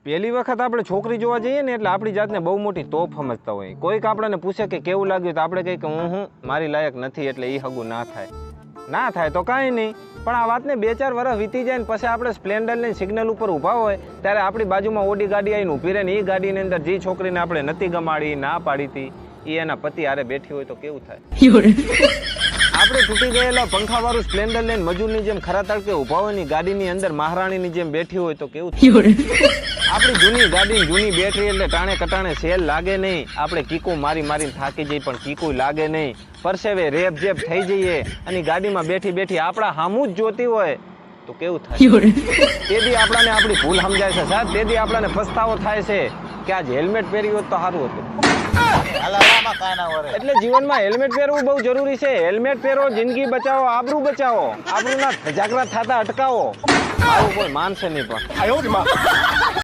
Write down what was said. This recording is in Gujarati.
પહેલી વખત આપણે છોકરી જોવા જઈએ ને એટલે આપણી જાતને બહુ મોટી તોપ સમજતા હોય. કોઈક આપણને પૂછે કે કેવું લાગ્યું તો આપણે કહીએ કે હું મારી લાયક નથી એટલે એ હગું ના થાય તો કાંઈ નહીં. પણ આ વાતને 2-4 વર્ષ વીતી જાય ને પછી આપણે સ્પ્લેન્ડર લઈને સિગ્નલ ઉપર ઊભા હોય ત્યારે આપણી બાજુમાં ઓડી ગાડી આવીને ઊભી રહે ને એ ગાડીની અંદર જે છોકરીને આપણે નથી ગમાડી ના પાડી હતી એ એના પતિ હારે બેઠી હોય તો કેવું થાય? આપણે તૂટી ગયેલા પંખાવાળું સ્પ્લેન્ડર લઈને મજૂરની જેમ ખરા તડકે ઊભા હોય ની ગાડીની અંદર મહારાણીની જેમ બેઠી હોય તો કેવું થાય? આપણી જૂની ગાડી જૂની બેટરી એટલે ટાણે કટાણે સેલ લાગે નહીં. આપણે કીકું મારીને થાકી જઈએ પણ કીકું લાગે નહીં. પરસેવે રેપ જેપ થઈ જઈએ અને ગાડીમાં બેઠી આપણા હામું જ જોતી હોય તો કેવું થાય? તેથી આપણાને આપણી ભૂલ સમજાય છે સાહેબ. તેથી આપણાને પસ્તાવો થાય છે કે આજ હેલ્મેટ પહેર્યું હોત તો સારું હતું. એટલે જીવનમાં હેલ્મેટ પહેરવું બહુ જરૂરી છે. હેલ્મેટ પહેરો, જિંદગી બચાવો, આબરૂ બચાવો, આબરૂના ધજાગરા થતા અટકાવો. આવું કોઈ માનશે નહીં પણ.